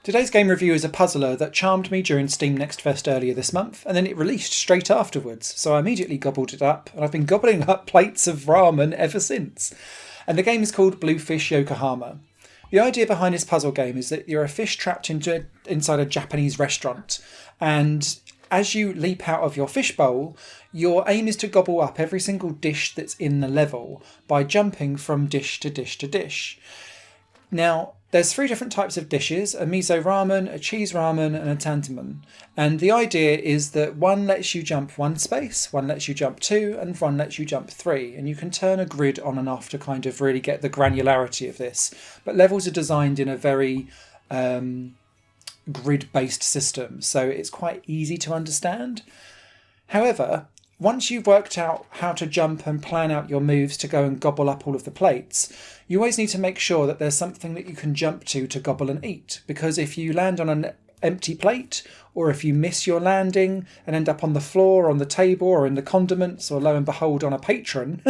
Today's game review is a puzzler that charmed me during Steam Next Fest earlier this month, and then it released straight afterwards, so I immediately gobbled it up, and I've been gobbling up plates of ramen ever since. And the game is called Bluefish Yokohama. The idea behind this puzzle game is that you're a fish trapped inside a Japanese restaurant, and as you leap out of your fish bowl, your aim is to gobble up every single dish that's in the level by jumping from dish to dish to dish. Now, there's 3 different types of dishes: a miso ramen, a cheese ramen, and a tantamen. And the idea is that one lets you jump 1 space, one lets you jump 2, and one lets you jump 3. And you can turn a grid on and off to kind of really get the granularity of this. But levels are designed in a very grid-based system, so it's quite easy to understand. However, once you've worked out how to jump and plan out your moves to go and gobble up all of the plates, you always need to make sure that there's something that you can jump to gobble and eat. Because if you land on an empty plate, or if you miss your landing and end up on the floor, or on the table, or in the condiments, or lo and behold on a patron,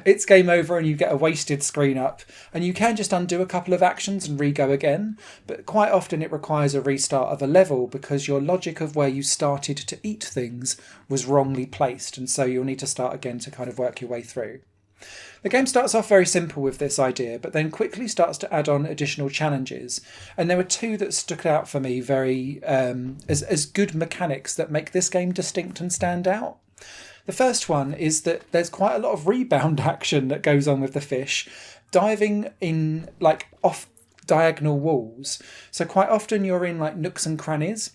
it's game over and you get a wasted screen up. And you can just undo a couple of actions and re-go again, but quite often it requires a restart of a level because your logic of where you started to eat things was wrongly placed, and so you'll need to start again to kind of work your way through. The game starts off very simple with this idea, but then quickly starts to add on additional challenges. And there were 2 that stuck out for me very as good mechanics that make this game distinct and stand out. The first one is that there's quite a lot of rebound action that goes on with the fish, diving in like off diagonal walls. So quite often you're in like nooks and crannies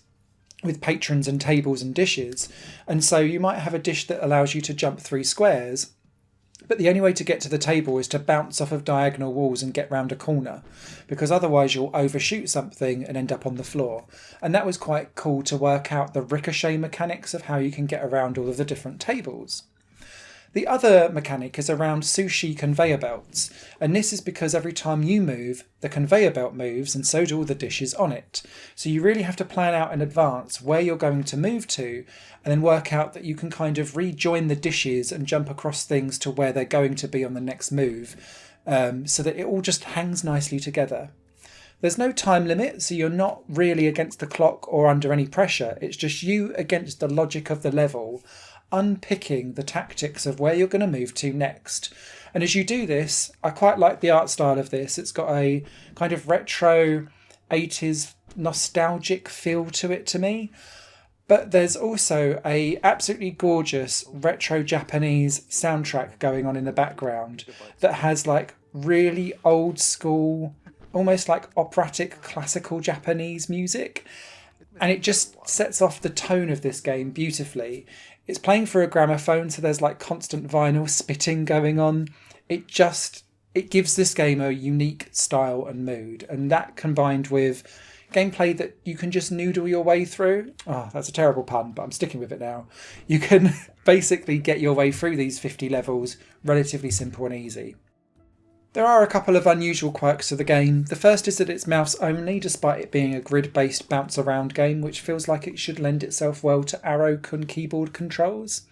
with patrons and tables and dishes. And so you might have a dish that allows you to jump 3 squares. But the only way to get to the table is to bounce off of diagonal walls and get round a corner, because otherwise you'll overshoot something and end up on the floor. And that was quite cool to work out the ricochet mechanics of how you can get around all of the different tables. The other mechanic is around sushi conveyor belts, and this is because every time you move, the conveyor belt moves, and so do all the dishes on it. So you really have to plan out in advance where you're going to move to, and then work out that you can kind of rejoin the dishes and jump across things to where they're going to be on the next move, so that it all just hangs nicely together. There's no time limit, so you're not really against the clock or under any pressure. It's just you against the logic of the level, unpicking the tactics of where you're going to move to next. And as you do this, I quite like the art style of this. It's got a kind of retro 80s nostalgic feel to it to me. But there's also a absolutely gorgeous retro Japanese soundtrack going on in the background that has like really old school, almost like operatic classical Japanese music. And it just sets off the tone of this game beautifully. It's playing for a gramophone, so there's like constant vinyl spitting going on. It gives this game a unique style and mood. And that combined with gameplay that you can just noodle your way through. Oh, that's a terrible pun, but I'm sticking with it now. You can basically get your way through these 50 levels relatively simple and easy. There are a couple of unusual quirks to the game. The first is that it's mouse only, despite it being a grid-based bounce around game, which feels like it should lend itself well to arrow and keyboard controls.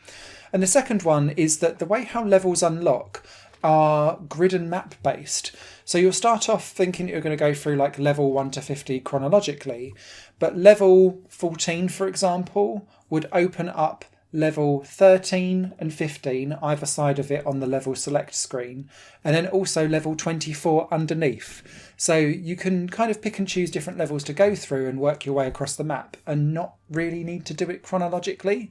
And the second one is that the way how levels unlock are grid and map based. So you'll start off thinking you're going to go through like level 1 to 50 chronologically, but level 14, for example, would open up level 13 and 15 either side of it on the level select screen, and then also level 24 underneath. So you can kind of pick and choose different levels to go through and work your way across the map and not really need to do it chronologically.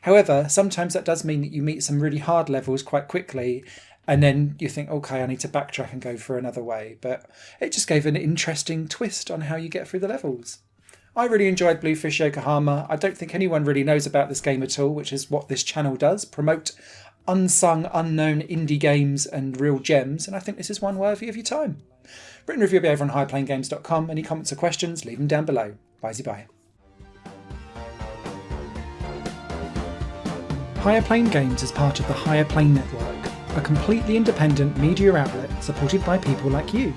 However, sometimes that does mean that you meet some really hard levels quite quickly, and then you think, okay, I need to backtrack and go for another way. But it just gave an interesting twist on how you get through the levels. I really enjoyed Bluefish Yokohama. I don't think anyone really knows about this game at all, which is what this channel does, promote unsung, unknown indie games and real gems, and I think this is one worthy of your time. Written review will be over on highplayinggames.com. Any comments or questions, leave them down below. Bye-bye. Higher Plane Games is part of the Higher Plane Network, a completely independent media outlet supported by people like you.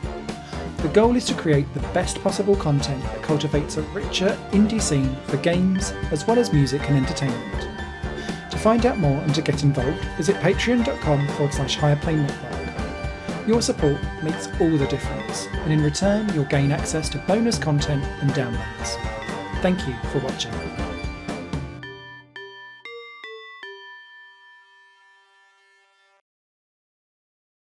The goal is to create the best possible content that cultivates a richer indie scene for games as well as music and entertainment. To find out more and to get involved, visit patreon.com/higherplane network. Your support makes all the difference. videos, and in return you'll gain access to bonus content and downloads. Thank you for watching.